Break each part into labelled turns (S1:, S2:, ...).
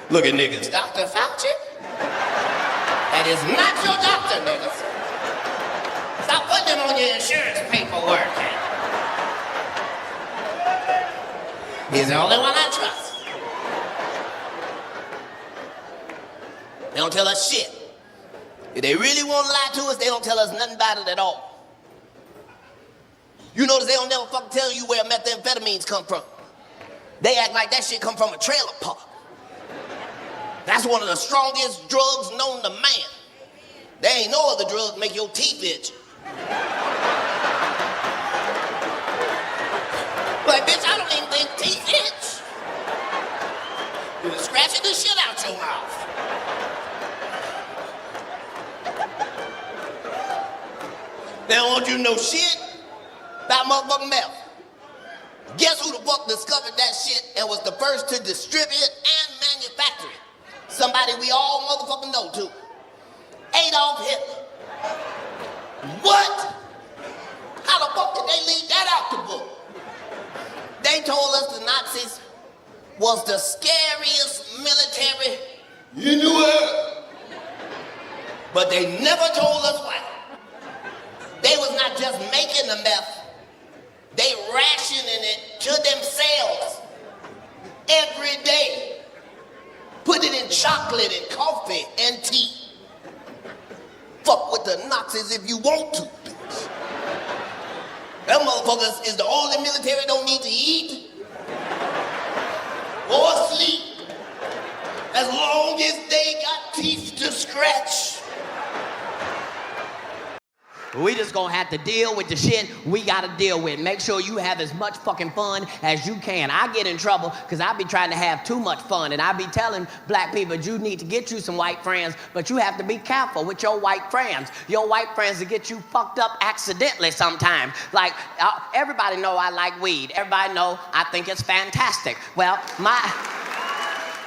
S1: Look at niggas. Dr. Fauci? That is not your doctor, niggas. Stop putting him on your insurance paperwork. He's the only one I trust. They don't tell us shit. If they really want to lie to us, they don't tell us nothing about it at all. You notice they don't never fucking tell you where methamphetamines come from. They act like that shit come from a trailer park. That's one of the strongest drugs known to man. There ain't no other drugs make your teeth itch. Like, bitch, I don't even think teeth itch. You're scratching the shit out your mouth. They don't want you to know shit about motherfucking meth. Guess who the fuck discovered that shit and was the first to distribute it and manufacture it? Somebody we all motherfucking know too. Adolf Hitler. What? How the fuck did they leave that out the book? They told us the Nazis was the scariest military in the world. But they never told us why. They was not just making the meth, they rationing it to themselves every day. Put it in chocolate and coffee and tea. Fuck with the Nazis if you want to, bitch. Them motherfuckers is the only military don't need to eat or sleep as long as they got teeth to scratch. We just gonna have to deal with the shit we gotta deal with. Make sure you have as much fucking fun as you can. I get in trouble because I be trying to have too much fun, and I be telling black people, you need to get you some white friends, but you have to be careful with your white friends. Your white friends will get you fucked up accidentally sometimes. Like, everybody know I like weed. Everybody know I think it's fantastic. Well, my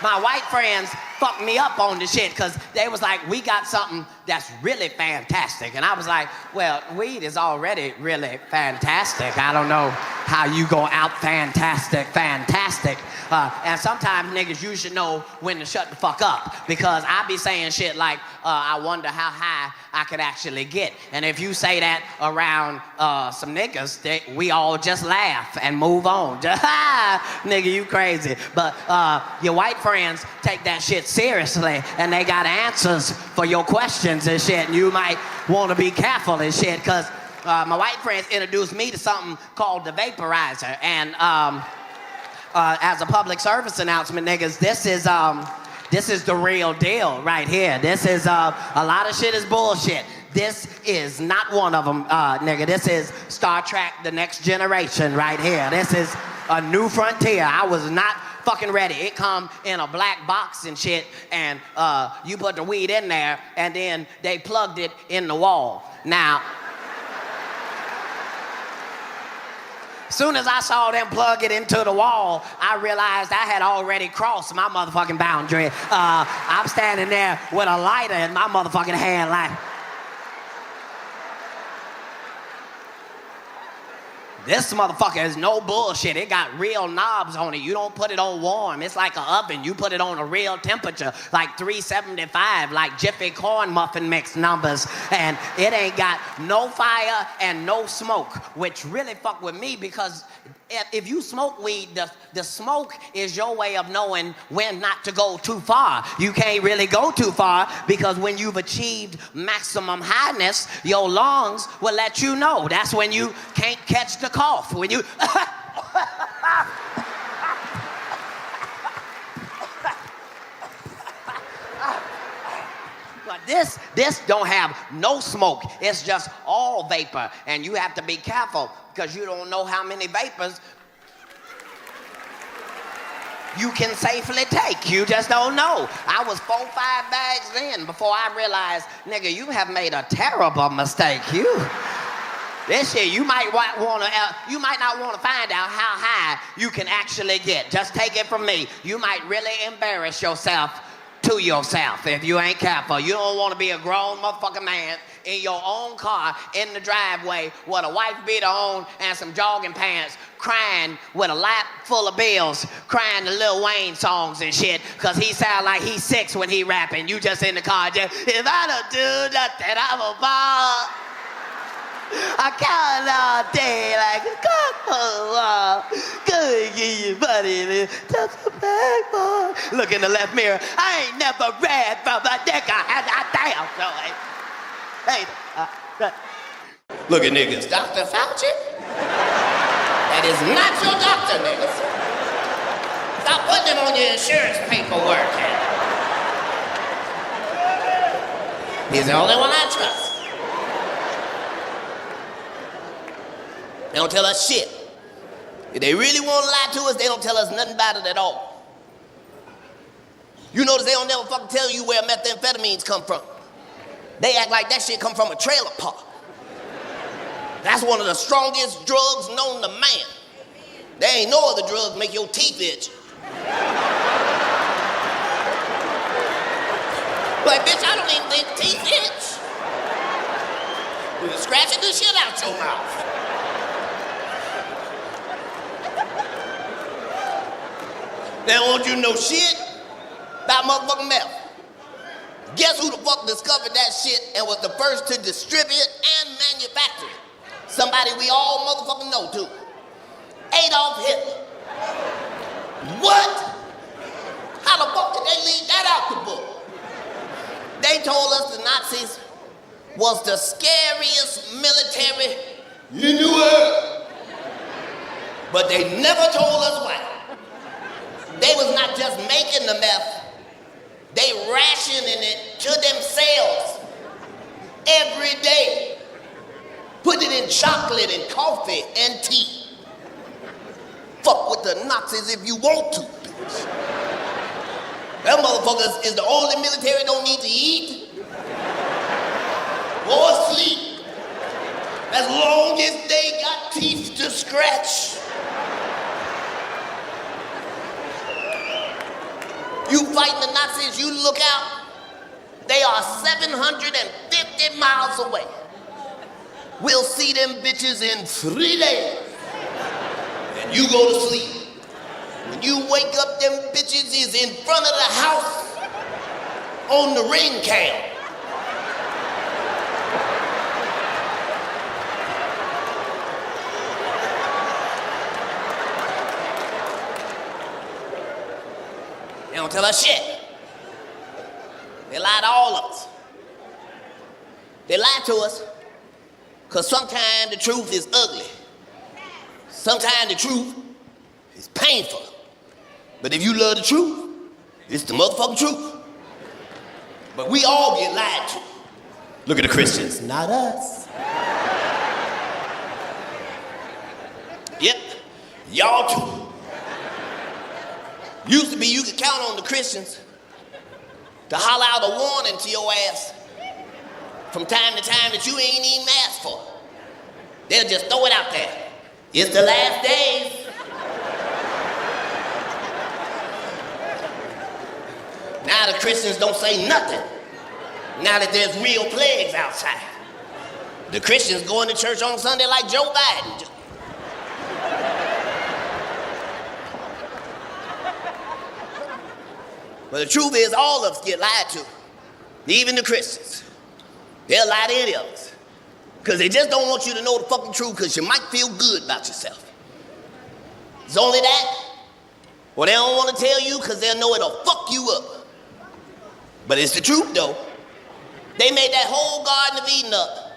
S1: white friends fucked me up on the shit because they was like, we got something that's really fantastic. And I was like, well, weed is already really fantastic. I don't know how you go out fantastic. And sometimes, niggas, you should know when to shut the fuck up because I be saying shit like, I wonder how high I could actually get. And if you say that around some niggas, we all just laugh and move on. Just, nigga, you crazy. But your white friends take that shit seriously and they got answers for your questions and shit. And you might want to be careful and shit because my white friends introduced me to something called the vaporizer. And as a public service announcement, niggas, this is the real deal right here. This is, a lot of shit is bullshit. This is not one of them, nigga. This is Star Trek The Next Generation right here. This is a new frontier. I was not fucking ready. It come in a black box and shit, and you put the weed in there, and then they plugged it in the wall. Now, soon as I saw them plug it into the wall, I realized I had already crossed my motherfucking boundary. I'm standing there with a lighter in my motherfucking hand like, this motherfucker is no bullshit. It got real knobs on it. You don't put it on warm. It's like an oven. You put it on a real temperature, like 375, like Jiffy corn muffin mix numbers. And it ain't got no fire and no smoke, which really fuck with me because if you smoke weed, the smoke is your way of knowing when not to go too far. You can't really go too far because when you've achieved maximum highness, your lungs will let you know. That's when you can't catch the cough. When you... But this don't have no smoke. It's just all vapor. And you have to be careful because you don't know how many vapors you can safely take. You just don't know. I was 4-5 bags in before I realized, nigga, you have made a terrible mistake. This shit, you might not want to find out how high you can actually get. Just take it from me. You might really embarrass yourself to yourself if you ain't careful. You don't want to be a grown motherfucking man in your own car in the driveway with a wife beater on and some jogging pants crying with a lap full of bills, crying to Lil Wayne songs and shit, cause he sound like he's 6 when he rapping. You just in the car, just, if I don't do nothing, I'm a ball. I count all day like a couple. Good, give you money, just a bag boy. Look in the left mirror. I ain't never read from a nigga. Damn. So, hey, look at niggas. Dr. Fauci? That is not your doctor, niggas. Stop putting him on your insurance paperwork. He's the only one I trust. They don't tell us shit. If they really want to lie to us, they don't tell us nothing about it at all. You notice they don't never fucking tell you where methamphetamines come from. They act like that shit come from a trailer park. That's one of the strongest drugs known to man. There ain't no other drugs make your teeth itch. Like, bitch, I don't even think teeth itch. You're scratching the shit out your mouth. They don't want you to know shit about motherfucking meth. Guess who the fuck discovered that shit and was the first to distribute and manufacture it? Somebody we all motherfucking know too. Adolf Hitler. What? How the fuck did they leave that out the book? They told us the Nazis was the scariest military in the world. But they never told us why. They was not just making the meth, they rationing it to themselves every day. Put it in chocolate and coffee and tea. Fuck with the Nazis if you want to, bitch. Them motherfuckers is the only military don't need to eat or sleep as long as they got teeth to scratch. You fighting the Nazis, you look out, they are 750 miles away. We'll see them bitches in 3 days. And you go to sleep. When you wake up, them bitches is in front of the house on the ring cam. They don't tell us shit. They lie to all of us. They lie to us because sometimes the truth is ugly. Sometimes the truth is painful. But if you love the truth, it's the motherfucking truth. But we all get lied to. Look at the Christians. Not us. Yep, y'all too. Used to be you could count on the Christians to holler out a warning to your ass from time to time that you ain't even asked for. They'll just throw it out there. It's the last days. Now the Christians don't say nothing. Now that there's real plagues outside. The Christians going to church on Sunday like Joe Biden. But the truth is, all of us get lied to, even the Christians. They'll lie to any of us, because they just don't want you to know the fucking truth, because you might feel good about yourself. It's only that, or they don't want to tell you because they'll know it'll fuck you up. But it's the truth, though. They made that whole Garden of Eden up,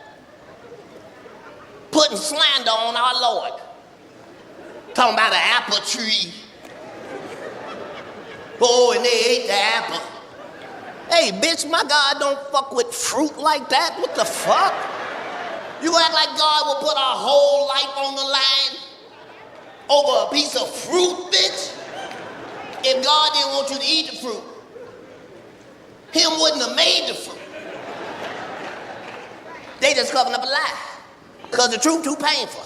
S1: putting slander on our Lord, talking about an apple tree. Oh, and they ate the apple. Hey, bitch, my God don't fuck with fruit like that. What the fuck? You act like God will put our whole life on the line over a piece of fruit, bitch? If God didn't want you to eat the fruit, Him wouldn't have made the fruit. They just covering up a lie. Because the truth too painful.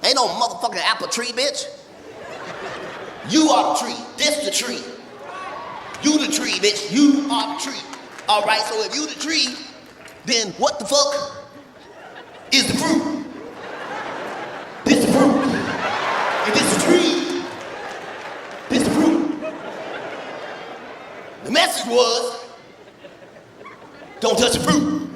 S1: Ain't no motherfucking apple tree, bitch. You are the tree. This the tree. You the tree, bitch. You are the tree. All right, so if you the tree, then what the fuck is the fruit? This the fruit. The message was, don't touch the fruit.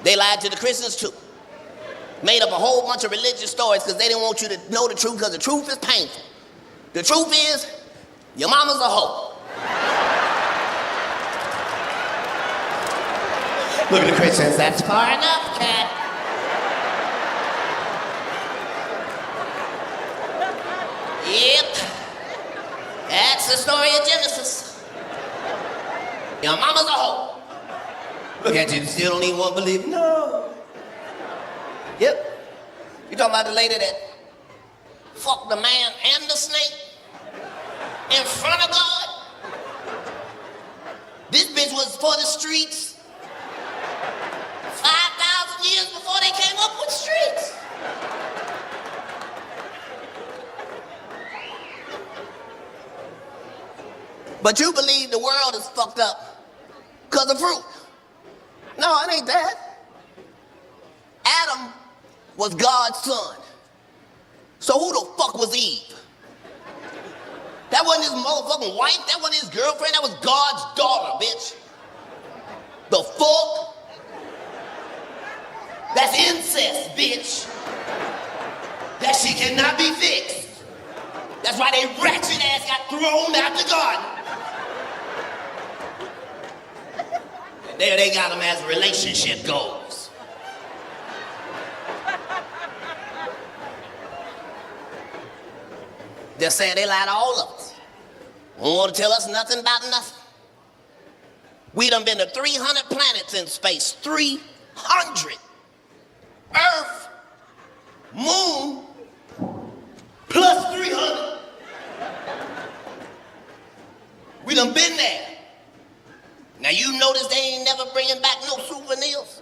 S1: They lied to the Christians too. Made up a whole bunch of religious stories because they didn't want you to know the truth because the truth is painful. The truth is, your mama's a hoe. Look at the Christians, that's far enough, Katt. Yep. That's the story of Genesis. Your mama's a hoe. Look at you, still don't even want to believe. No. Yep. You talking about the lady that fucked the man and the snake in front of God? This bitch was for the streets 5,000 years before they came up with streets. But you believe the world is fucked up because of fruit. No, it ain't that. Adam was God's son. So who the fuck was Eve? That wasn't his motherfucking wife. That wasn't his girlfriend. That was God's daughter, bitch. The fuck? That's incest, bitch. That shit cannot be fixed. That's why they ratchet ass got thrown out the garden. There they got them as relationship goals. They're saying they lie to all of us. Don't want to tell us nothing about nothing. We done been to 300 planets in space. 300. Earth, moon, plus 300. We done been there. Now you notice they ain't never bringing back no souvenirs.